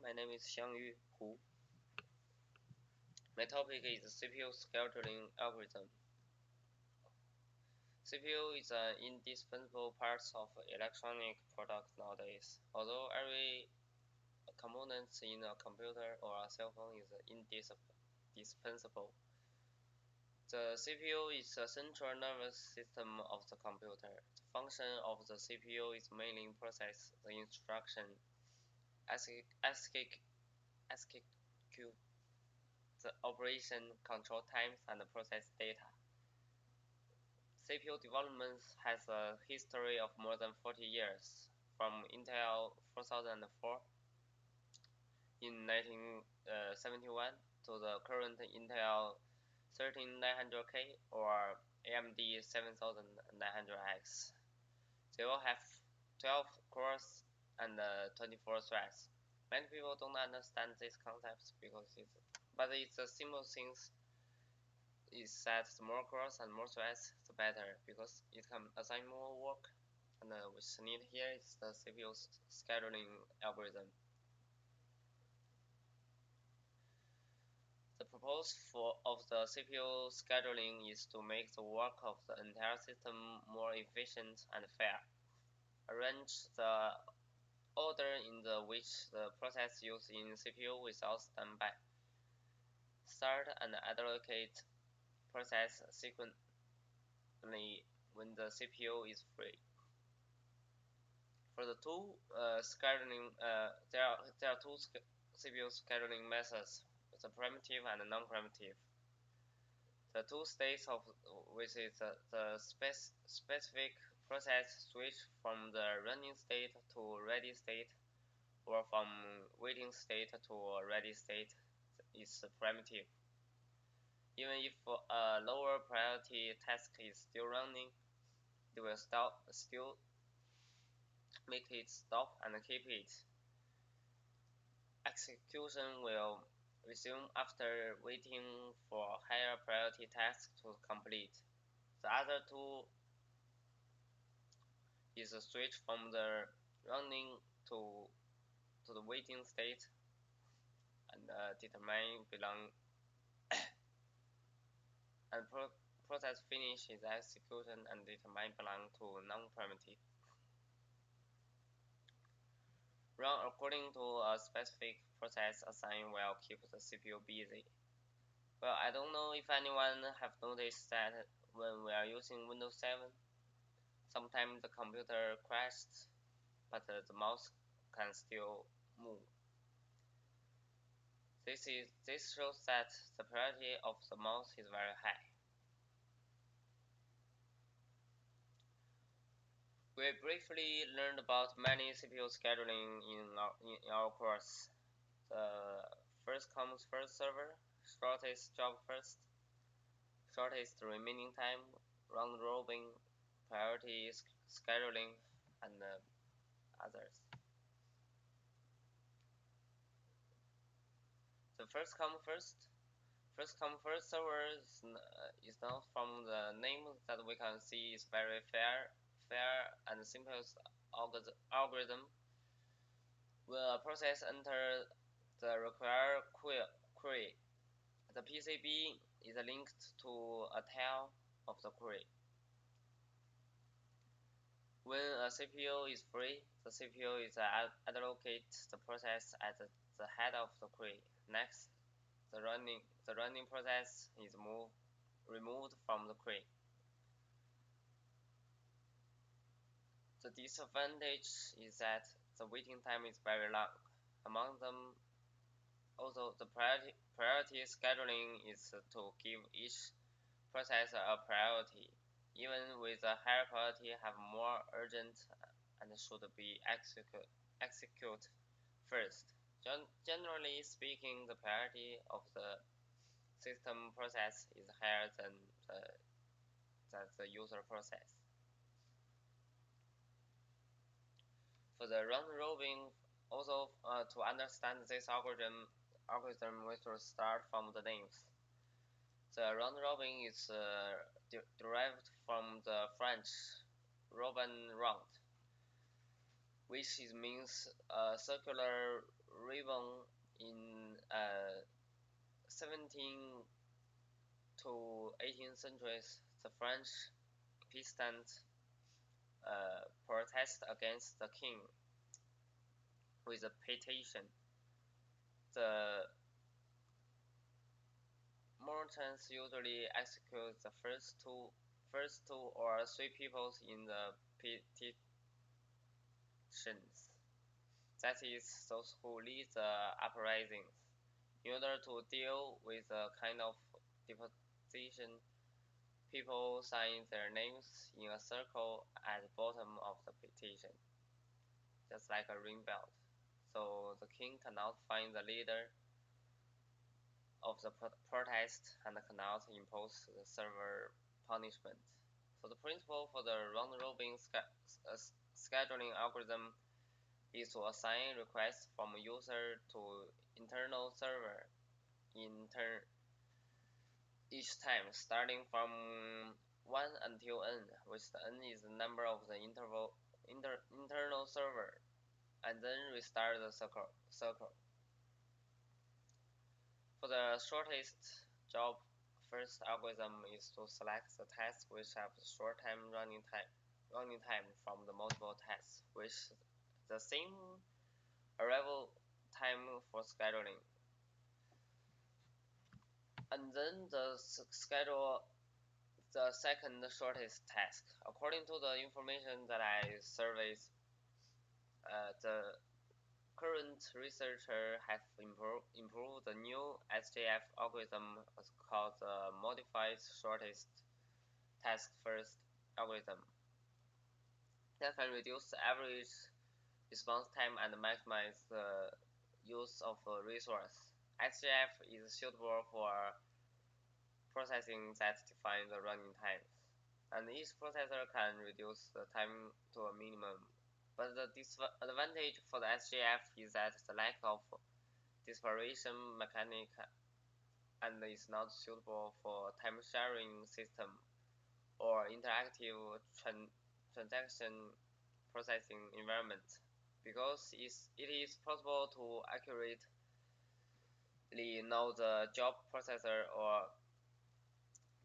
my name is Xiangyu Hu. My topic is CPU scheduling algorithm. CPU is an indispensable part of electronic products nowadays. Although every component in a computer or a cell phone is indispensable, the CPU is the central nervous system of the computer. The function of the CPU is mainly process the instruction, execute the operation, control times, and process data. CPU development has a history of more than 40 years, from Intel 4004 in 1971 to the current Intel 13900K or AMD 7900X. They all have 12 cores and 24 threads. Many people don't understand these concepts but it's a simple thing is that the more cores and more threads, the better, because it can assign more work. And what's needed here is the CPU scheduling algorithm. The purpose of the CPU scheduling is to make the work of the entire system more efficient and fair. Arrange the order in which the process used in CPU without standby. Start and allocate process sequentially when the CPU is free. For the two scheduling, there are two CPU scheduling methods: the primitive and non-primitive. The two states of which is the specific process switch from the running state to ready state, or from waiting state to ready state, is primitive. Even if a lower priority task is still running, it will still make it stop and keep it. Execution will resume after waiting for higher priority tasks to complete. The other two is a switch from the running to the waiting state and determine belong and process finish is execution and determine belong to non-primitive. Run according to a specific process assigned will keep the CPU busy. Well, I don't know if anyone have noticed that when we are using Windows 7, sometimes the computer crashes, but the mouse can still move. This shows that the priority of the mouse is very high. We briefly learned about many CPU scheduling in our course. The first comes first server, shortest job first, shortest remaining time, round robin, priority scheduling, and others. The first come first server is not from the name that we can see is very fair and simple algorithm. When a process enters the required query, the PCB is linked to a tail of the query. When a CPU is free, the CPU is allocate the process at the head of the query. Next, the running process is removed from the query. The disadvantage is that the waiting time is very long. Among them, also the priority scheduling is to give each process a priority. Even with a higher priority, have more urgent and should be execute first. Generally speaking, the priority of the system process is higher than the user process. For the round robin, also to understand this algorithm we should start from the names. The round robin is derived from the French robin round, which means a circular ribbon in 17th to 18th centuries, the French peasants protest against the king with a petition. The merchants usually execute the first two or three people in the petitions. That is, those who lead the uprisings. In order to deal with the kind of deposition, people sign their names in a circle at the bottom of the petition, just like a ring belt. So the king cannot find the leader of the protest and cannot impose the severe punishment. So the principle for the round-robin scheduling algorithm is to assign requests from user to internal server in turn each time, starting from 1 until n, which the n is the number of the internal server, and then restart the circle. For the shortest job, first algorithm is to select the tasks which have short running time from the multiple tasks with the same arrival time for scheduling. And then schedule the second shortest task. According to the information that I surveyed, the current researcher have improved the new SJF algorithm called the modified shortest task first algorithm that can reduce the average response time and maximize the use of a resource. SJF is suitable for processing that define the running times, and each processor can reduce the time to a minimum. But the disadvantage for the SJF is that the lack of disparation mechanic and is not suitable for time sharing system or interactive transaction processing environment, because it is possible to accurately know the job processor or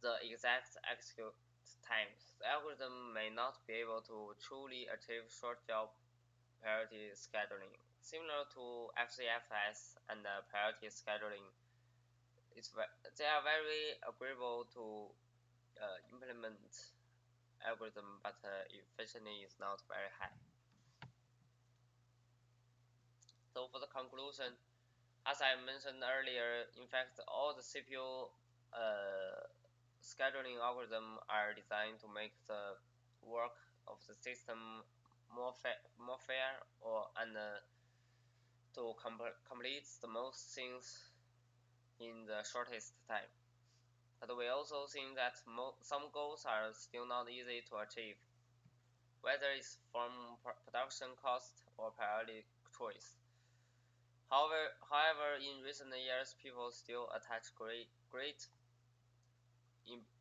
the exact execute times. The algorithm may not be able to truly achieve short job priority scheduling. Similar to FCFS and priority scheduling, they are very agreeable to implement algorithm, but efficiency is not very high. So for the conclusion, as I mentioned earlier, in fact, all the CPU scheduling algorithms are designed to make the work of the system more fair, and to complete the most things in the shortest time. But we also think that some goals are still not easy to achieve, whether it's from production cost or priority choice. However, in recent years, people still attach great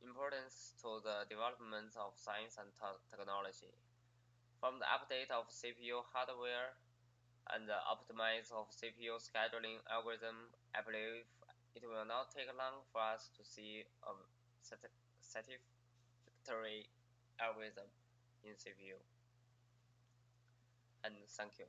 importance to the development of science and technology. From the update of CPU hardware and the optimize of CPU scheduling algorithm, I believe it will not take long for us to see a satisfactory algorithm in CPU. And thank you.